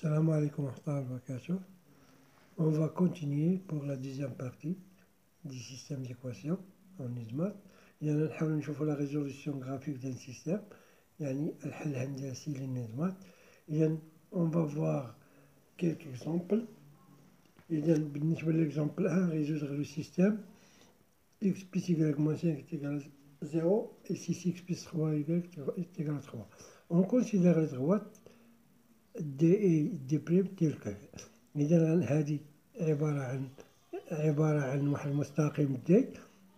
Salam alaikum wa rahmatullahi wa barakatuh. On va continuer pour la deuxième partie du système d'équation en ISMAT. يعني نحاول نشوفوا la résolution graphique d'un système يعني الحل الهندسي للنظمات. إذا on va voir quelques exemples. إذا بالنسبة للإكزامبل 1 résoudre le système x plus y moins 5 est égal à 0 et 6x plus 3y est égal à 3. On considère les droites D et D بريم تلك. إذا هذه عبارة عن واحد المستقيم دي.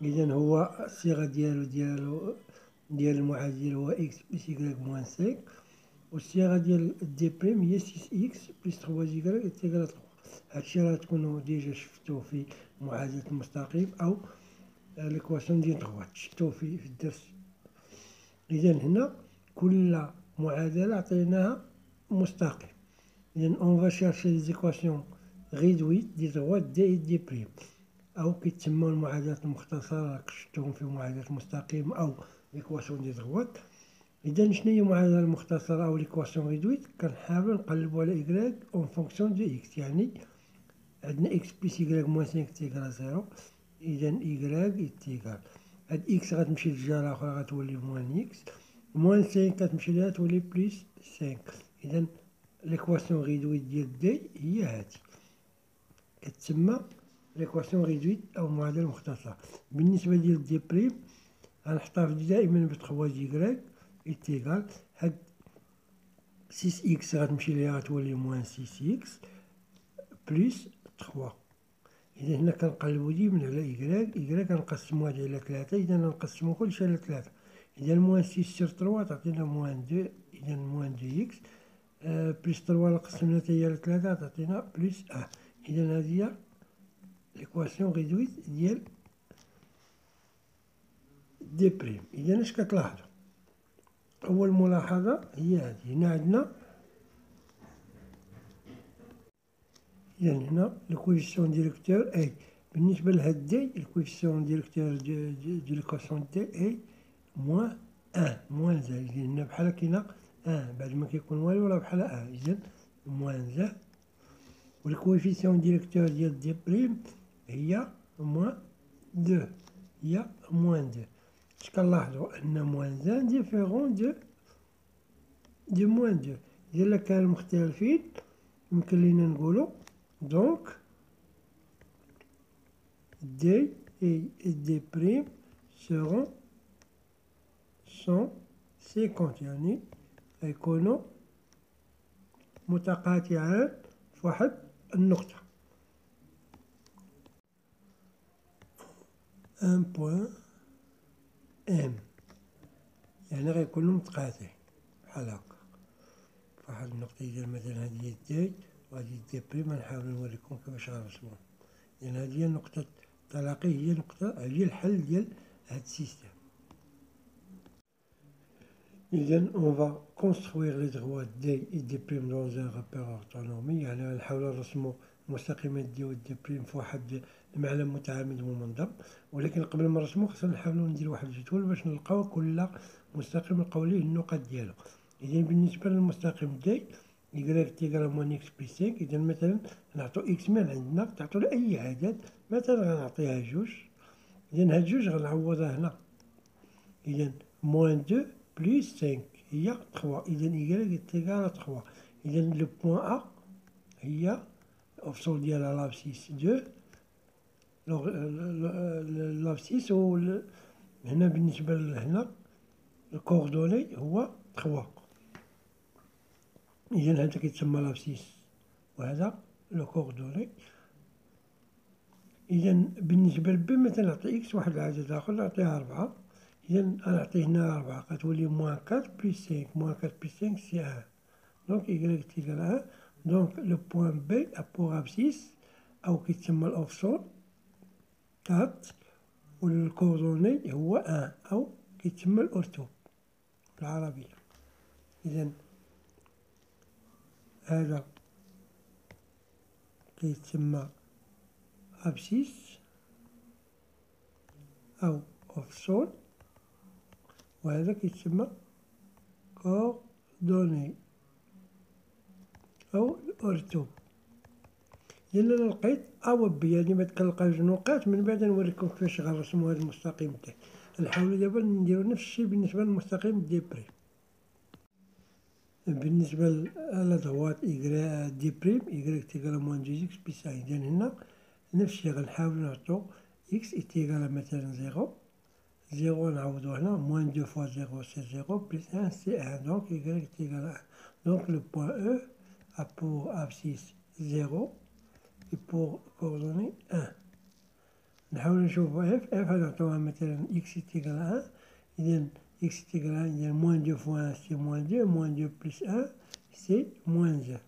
إذا هو الصيغة ديال المعادلة هو إكس بلس إكغيك موان 5 والصيغة ديال دي بريم هي 6 إكس بلس 3 إكغيك تيكال 3. هادشي راه تكونو ديجا شفتوه في معادلة المستقيم أو ليكواسيون ديال دغوات شفتوه في الدرس. إذا هنا كل معادلة عطيناها مستقيم. إذا on va chercher les équations réduites des droites D et D prime أو كيتسموا المعادلات المختصرة راك شفتوهم في معادلة المستقيم أو ليكواسيون دي دغوات. إذا شنو هي المعادلة المختصرة أو ليكواسيون ريدويت؟ كنحاولو نقلبو على إكغيك أون فونكسيون دو إكس. يعني عندنا إكس بلس إكغيك موان 5 تيكال زيرو. إذا إكغيك تيكال هاد إكس غتمشي للجهة الأخرى غتولي موان إكس موان 5 كتمشي ليها تولي بلس 5. إذا ليكواسيون ريدويت ديال دي هي هادي كتسمى ليكواسيون ريدويت أو المعادلة المختصرة. بالنسبة ديال دي بريم غنحتفظ دائما ب 3 إكغيك إتيكال هاد 6 إكس غتمشي ليها غتولي موان 6 إكس بلس 3. إذا هنا كنقلبو ديما على إكغيك غنقسمو هادي على 3. إذا غنقسمو كلشي على 3. إذا موان 6 سير 3 تعطينا موان 2. إذا موان 2 إكس بلس 3 قسمنا حتى هي على 3 تعطينا بلس 1. إذا هذه هي ليكواسيون ريدويت ديال دي بريم. إذا اش كتلاحظوا؟ أول ملاحظة هي هذه. هنا عندنا إذا هنا الكويفيسيون ديريكتور أي بالنسبة لهاد دي الكويفيسيون ديريكتور دو ليكواسيون دي أي موان 1 موان زائد. إذا هنا بحال كاينة 1 بعد ما كيكون والو راه بحال 1. إذا موان زائد والكويفيسيون ديريكتور ديال دي بريم هي موان 2 هي موان 2. اش كنلاحظوا ان موان 1 ديفيرون دو موان 2. إذا كانوا مختلفين يمكن لينا نقولوا دونك دي et دي بريم seront 150 يعني يكونوا متقاطعان في واحد النقطة. ان بوان ام يعني غيكونوا متقاطعين بحال هكا في واحد النقطة. إذا مثلا هادي هي دي وهادي دي بريم غنحاول نوريكم كيفاش غنرسموهم. لأن هادي هي نقطة التلاقي هي الحل ديال هاد السيستم. إذا on va construire les droites D et D prime dans un rapport orthonormé. يعني غنحاولو نرسمو المستقيمات دي و دي بريم في واحد المعلم متعامد ومنظم. ولكن قبل ما نرسمو خصنا نحاولو نديرو واحد الجدول باش نلقاو كل مستقيم نلقاو ليه النقط ديالو. إذا بالنسبة للمستقيم دي إكغيك تيكال موان إكس بلس 5. إذا مثلا نعطو إكس من عندنا تعطو أي عدد مثلا غنعطيها جوج. إذا هاد جوج غنعوضها هنا. إذا موان 2 بلس 5 هي 3. إذا إكغيك تيكال 3. إذا لو بوان أ هي الأفصول ديالها لابسيس 2 لابسيس و هنا بالنسبة لهنا الكوردوني هو 3. إذا هذا كيتسمى لابسيس وهذا لو كوردوني. إذا بالنسبة لبي مثلا نعطي إكس واحد العدد آخر نعطيها 4. إذا غنعطيه هنا 4 كتولي موان 4 بلس 5 موان 4 بلس 5 سي 1. دونك إكغيك تيكال 1. دونك لو بوان بي أبوغ أبسيس أو كيتسمى الأفصول 4 والكوردوني هو 1 أو كيتسمى الأورتو بالعربية. إذا هذا كيتسمى أبسيس أو أفصول وهذا كيتسمى كوردوني أو أورتو. إلا أنا لقيت أوب يعني بعد كنلقى جوج نقاط من بعد نوريكم كيفاش غنرسمو هاد المستقيم تاعي. نحاولو دابا نديرو نفس الشي بالنسبة للمستقيم دي بريم. بالنسبة ل droite دي بريم تيغال موان 2 إكس بلس 1. إذا هنا نفس الشي غنحاولو نعطو إكس تيغال مثلا زيرو. زيرو نعوضو هنا موان 2 فوا زيرو سي زيرو بلس 1 سي 1 دونك Y تيغال 1. دونك لو بوان E a pour abscisse 0 et pour coordonnée 1. نحاول نشوفو اف غنعطوها مثلا إكس تيغال 1. إذا إكس تيغال 1 إذا موان 2 فوا 1 سي موان 2 موان 2 بلس 1 c'est moins 1.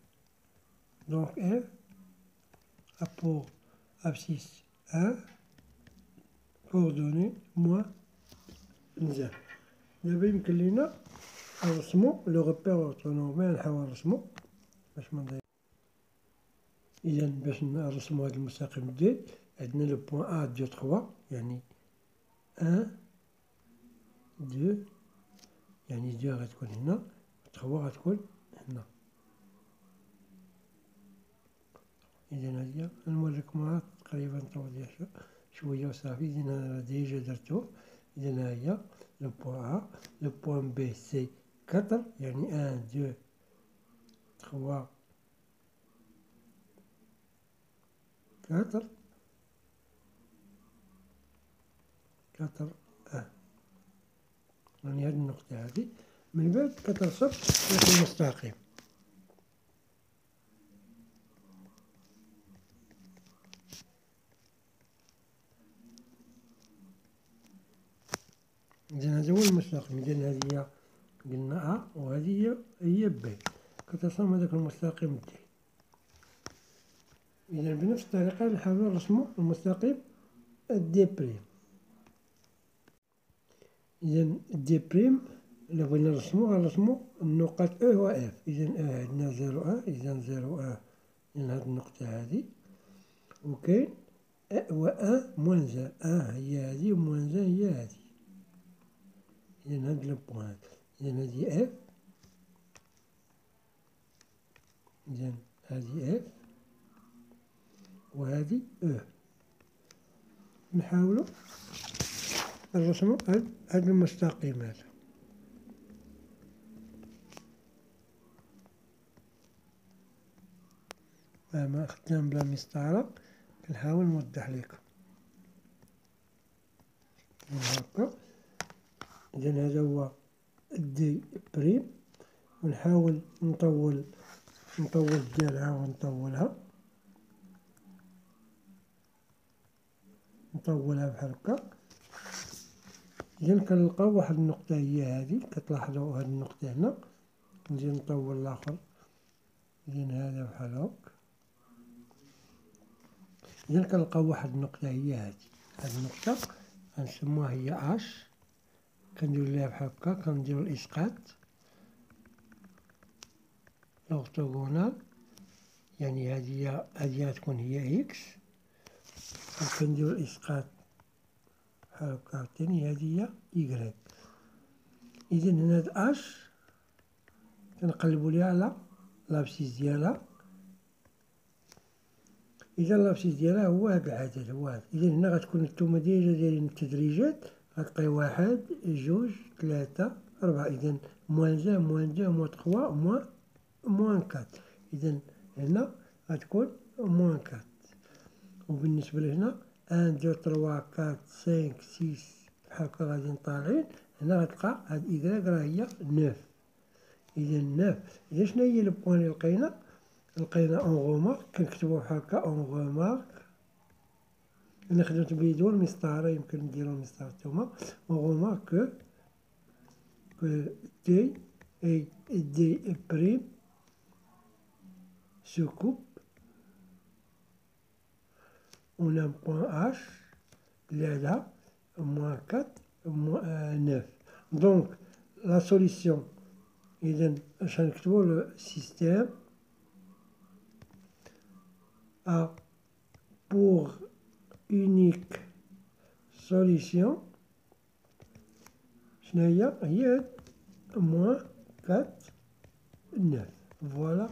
Donc f a pour abscisse 1, coordonnée moins 1. دابا يمكن لينا نرسمو لو ريبير أورتونورمال. نحاول نرسمو باش منضيع. إذا باش نرسمو هاد المستقيم دي عندنا لو بوان أ 2 3 يعني 1 2 يعني 2 غتكون هنا 3 غتكون هنا. إذا هادي نوريكم تقريبا توضيح شوية وصافي. إذا أنا ديجا درتو. إذا هاهي لو بوان أ. لو بوان بي سي 4 يعني 1 2 3 4 4 1. يعني هاد النقطة هادي من بعد كترسم واحد المستقيم. إذا هذا هو المستقيم. إذا هادي هي قلنا أ وهادي هي بي. كترسم هذاك المستقيم دي. إذا بنفس الطريقة نحاولو نرسمو المستقيم دي بريم. إذا دي بريم إلا بغينا غنرسمو النقاط أو و إف. إذا أ عندنا 0 1 إذا 0 1 من هاد النقطة هادي. وكاين أ و أن موان زان. أن هي هادي وموان زان هي هادي. إذا هاد لو بوان. إذا هادي إف. إذا هادي إف وهادي أو. نحاولو نرسمو هاد المستقيم هذا. ما خدام بلا مسطرة كنحاول نوضح لكم هكا. إذا هذا هو دي بريم ونحاول نطول ديالها ونطولها بحال هكا. إذا كنلقاو واحد النقطة هي هادي. كتلاحظوا هاد النقطة هنا. نجي نطول الآخر. إذا هذا بحال هاك. إذا كنلقاو واحد النقطة هي هادي. هاد النقطة غنسموها هي اش. كنديرو ليها بحال هكا. كنديرو الإسقاط أورتوغونال يعني هادي غتكون هي إكس. وكنديرو الإسقاط بحال هكا عاوتاني هادي هي إيكغيك. إذا هنا هاد اش كنقلبو ليها على لابسيس ديالها. إذا لابسيس ديالها هو هاد العدد هو هاد. إذا هنا غتكون نتوما ديجا دايرين التدريجات. غتلقاي 1 2 3 4. إذا موان 1 موان 2 موان 3 موان 4. إذا هنا غتكون موان 4. وبالنسبة لهنا 1 2 3 4 5 6 بحال هكا غاديين طالعين. هنا غتلقى هاد إيكغيك راه هي 9. إذا 9. إذا شناهي لو بوان لي لقينا اون غومارك. كنكتبو بحال هكا اون غومارك. أنا خدمت بيدو المسطرة يمكن نديرو المسطرة نتوما. اون غومارك كو تي اي دي بريم se coupe. On a un point H, là, moins 4, moins 9. Donc, la solution, le système a pour unique solution, moins 4, 9. Voilà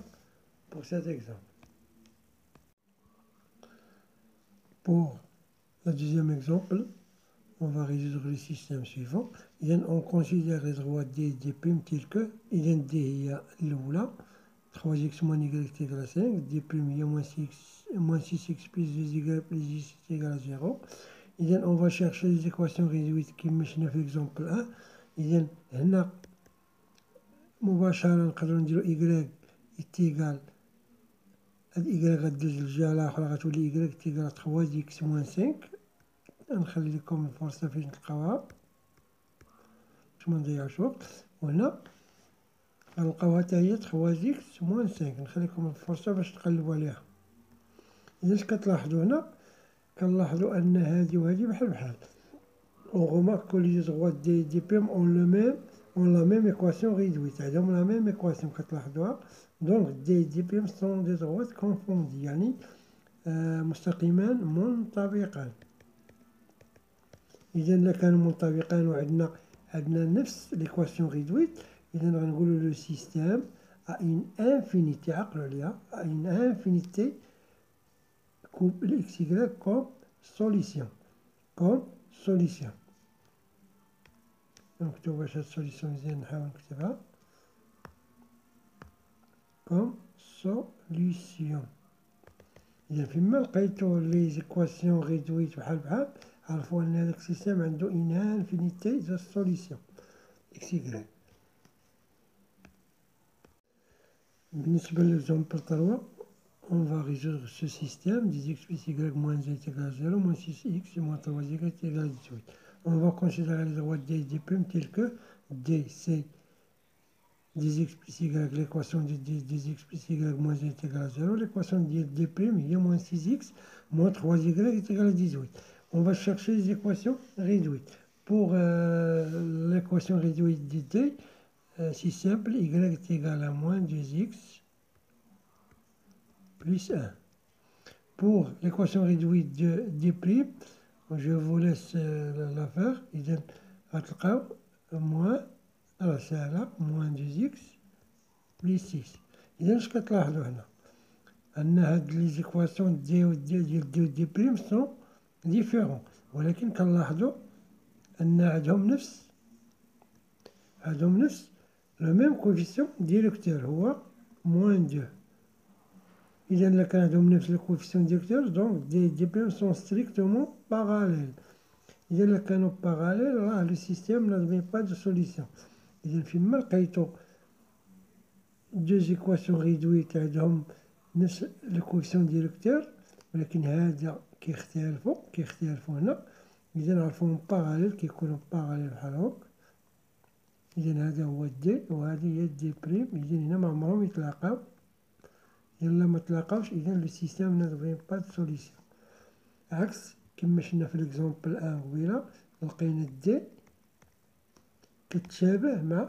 pour cet exemple. Pour le deuxième exemple, on va résoudre le système suivant. On considère les droits D et D' tels que D هي الأولى 3x moins y est égal à 5, D' هي moins 6x plus 2y plus 10 est égal à 0. On va chercher les équations réduites qui مشينا في l'exemple 1. هنا مباشرة نقدروا نديرو y est égal هاد y غدوز للجهة الآخرى غتولي y est égal à 3x moins 5. نخلي لكم الفرصة فين تلقاوها باش منضيعوش وقت. وهنا غنلقاوها حتى هي 3x moins 5. نخليكم الفرصة باش تقلبوا عليها. إذا اش كتلاحظوا هنا كنلاحظوا أن هادي وهادي بحال بحال. On remarque que les droits des PM ont la même équation réduite. عندهم la même équation كتلاحظوها. Donc des PM sont des droits confondus يعني مستقيمان منطبقان. إذا إلا كانوا منطبقان وعندنا نفس l'équation réduite إذا غنقولوا لو système a une infinité عقلوا عليها a une infinité coupe x y comme solution نكتبو باش هاد السوليسيون مزيان نحاول نكتبها comme solution. إذا فيما لقيتو لي زيكواسيون ريدويت بحال عرفوا أن هذاك السيستم عنده une infinité de solution x y. بالنسبة للإكزامبل 3 on va résoudre ce système 10x plus y moins z est égal à 0 moins 6x moins 3y est égal à 18. On va considérer les droits D et D' tels que D c'est 10x plus y, l'équation de 10x plus y moins z est égal à 0, l'équation de D' il y a moins 6x moins 3y est égal à 18. On va chercher les équations réduites. Pour l'équation réduite de D, c'est simple, y est égal à moins 2x plus 1. Pour l'équation réduite de D', je vous laisse la faire. إذا غتلقاو moins سهلة moins 2x plus 6. إذا اش كتلاحظوا هنا أن هاد لي زيكواسيون دي و دي ديال دي بريم سون ديفيرون ولكن كنلاحظوا أن عندهم نفس لو ميم كوفيسيون ديريكتور هو moins 2. إذا إلا كان عندهم نفس الكوفيسيون ديريكتور دونك دي بريم سون ستريكتومون باراليل. إذا إلا كانوا باراليل راه لو سيستيم نادمي با دو سوليسيون. إذا فيما لقيتو دو زيكواسيون ريدويت عندهم نفس الكوفيسيون ديريكتور ولكن هذا كيختلفوا هنا. إذا نعرفوهم باراليل كيكونوا باراليل بحال هاك. إذا هذا هو دي وهذه هي دي بريم. إذا هنا معمرهم يتلاقاو. إلا ما تلاقاوش إذا لو سيستيم نادمي با دو سوليسيون. عكس كما شفنا في ليكزومبل 1 قبيله لقينا دي كتشابه مع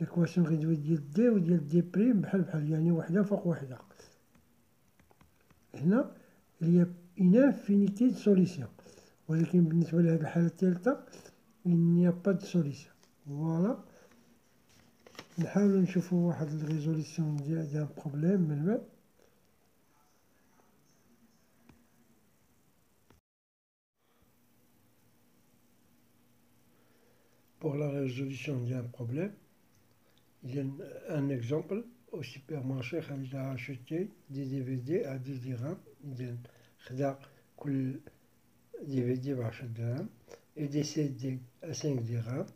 ليكواسيون ريدويت ديال دي وديال دي بريم بحال يعني وحده فوق وحده. هنا هي une infinité de solution ولكن بالنسبة لهاد الحالة الثالثة il n'y a pas de solution. فوالا نحاولو نشوفو واحد الريزوليسيون ديال بروبليم من بعد. Pour la résolution d'un problème, il y a un exemple. Au supermarché, il a acheté des DVD à 10 dirhams. Il a كل DVD ب10 dirhams et des CD à 5 dirhams.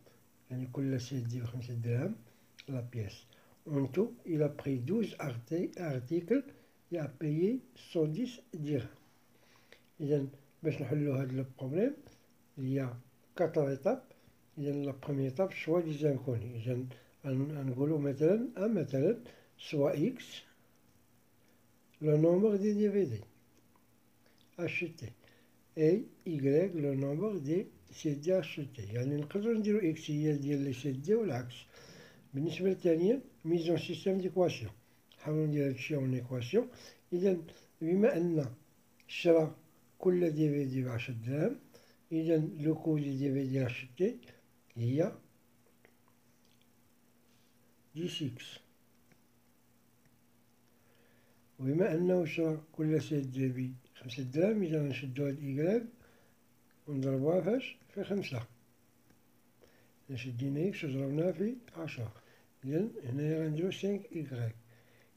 يعني كل CD ب5 dirhams la pièce. En tout, il a pris 12 articles et a payé 110 dirhams. إذا باش نحلو هذا البروبليم il y a 4 étapes. إذا لا بروميير إيتاب شوا دي زانكوني. إذا نقولو مثلا سوا إكس لو نومبر دي DVD acheté et Y le nombre des CD achetés. يعني نقدرو نديرو إكس هي ديال لي CD والعكس. بالنسبة للثانية ميزون سيستيم ديكواسيون نحاولو ندير هادشي اون إيكواسيون. إذا بما أن شرا كل DVD ب10 درهم إذا لو كو دي DVD acheté هي 10x وبما أنه شرا كل سيد ب5 دراهم، إذا نشدو هاد إيكغيك ونضربوها فاش في 5. شدينا إكس وضربناها في 10، إذا هنايا غنديرو 5 إيكغيك.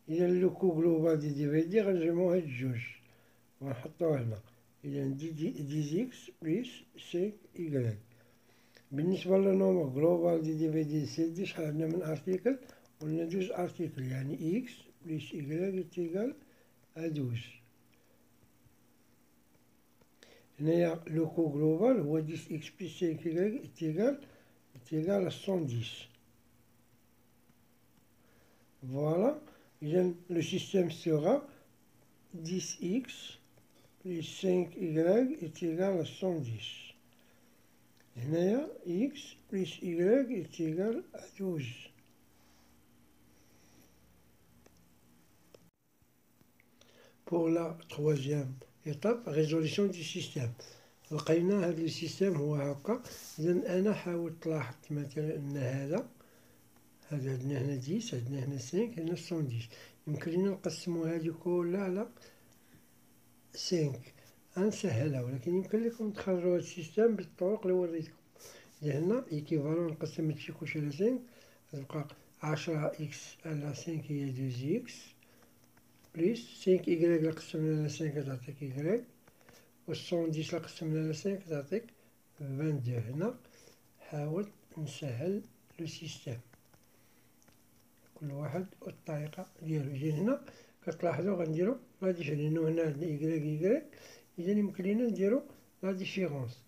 إذا لو كو غلوبال دي في دي غنجمعو هاد الجوج ونحطوه هنا، إذا دي إكس بليس 5 إيكغيك. بالنسبة للنومبر غلوبال دي في دي سي دي شحال عندنا من أرتيكل؟ قلنا 12 أرتيكل، يعني إكس بليس إيكغيك إتيكال 12. هنايا لو كو غلوبال هو 10 إكس بليس 5 إيكغيك إتيكال 110. Voilà, le système sera 10x plus 5y est égal à 110. هنايا x plus y est égal à 12. Pour la troisième étape, résolution du système. لقينا هذا السيستم هو هكا. إذا أنا حاولت لاحظت مثلا أن هذا عندنا هنا 10، عندنا هنا 5، هنا 110. يمكن لينا نقسمو هادي كلها على 5. غنسهلها، ولكن يمكن لكم تخرجوا هاد السيستم بالطرق اللي وريتكم. هنا إيكيفالون نقسم هادشي كلشي على 5، غتبقى 10 إكس على 5 هي 2 إكس بليس 5 إيكغيك إلا قسمنا على 5 تعطيك إيكغيك، و 110 إلا قسمنا على 5 تعطيك 22. هنا حاولت نسهل لو سيستم، كل واحد والطريقة ديالو. إذا هنا كتلاحظو غنديرو لا ديفيرونس، لأنو هنا عندنا إيكغيك، إذا يمكن لينا نديرو لا ديفيرونس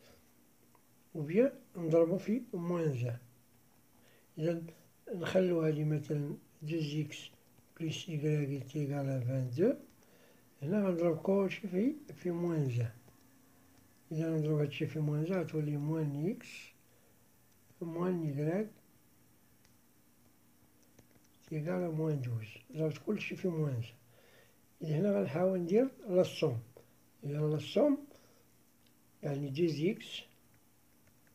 أو بيان نضربو في موان 1. إذا نخلو هادي مثلا 2 إكس بليس إيكغيك إتيكال 22. هنا غنضرب كلشي في موان 1. إذا نضرب هادشي في موان 1 غتولي موان إكس موان إيكغيك إيكال موان 12. ضربت كلشي في موان 1. إذا هنا غنحاول ندير لا صوم. إذا لا صوم يعني 2 إكس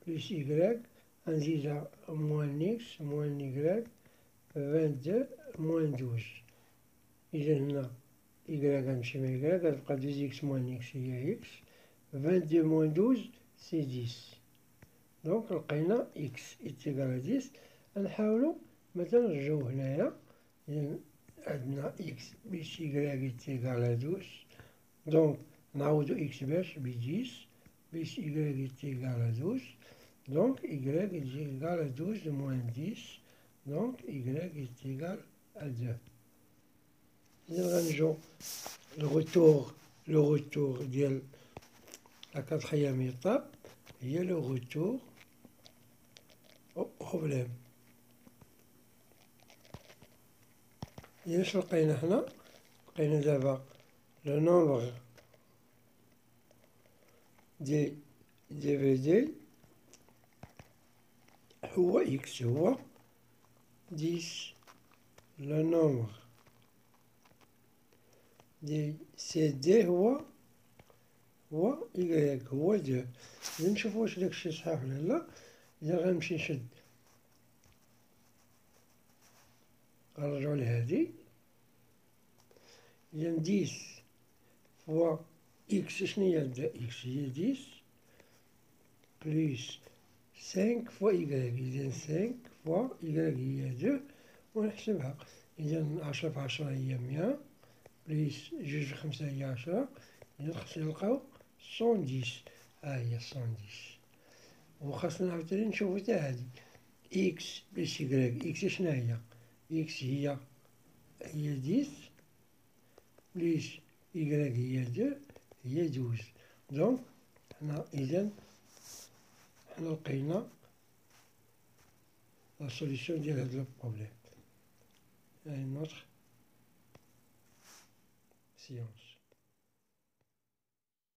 بليس إيكغيك غنزيدها موان إكس موان إيكغيك 22 موان 12. إذا هنا إيكغيك غنمشي مع إيكغيك غتبقى 2 إكس موان إكس هي إكس، 22 موان 12 سي 10. دونك لقينا إكس إتيكال 10. غنحاولو مثلا نرجعو هنايا، إذا عندنا إكس بليس إيكغيك إتيكال 12. دونك نعوضو إكس باش ب 10 بليس إيكغيك إتيكال 12. Donc y est égal à 12 moins 10, donc y est égal à 2. Le retour de la quatrième étape, il y a le retour au problème. Il y a le nombre des DVD هو إكس هو 10. لو نومبر دي سي دي هو إيكغيك هو 2. إذا نشوفو واش داكشي صحيح ولا لا. إذا غنمشي نشد غنرجعو لهادي، إذا 10 فوا إكس شناهي إكس هي 10 بليس 5 فوا إيكغيك، إذا 5 فوا إيكغيك هي 2 ونحسبها. إذا 10 في 10 هي 100 بليس 2 في 5 هي 10، إذا خصنا نلقاو 110. هي 110. وخاصنا عاوتاني نشوفو تا هادي إكس بليس إيكغيك. إكس شناهي؟ إكس هي 10 بليس إيكغيك هي 2 هي 12. دونك حنا إذا حنا لقينا la solution ديال هاد البروبليم. une autre séance.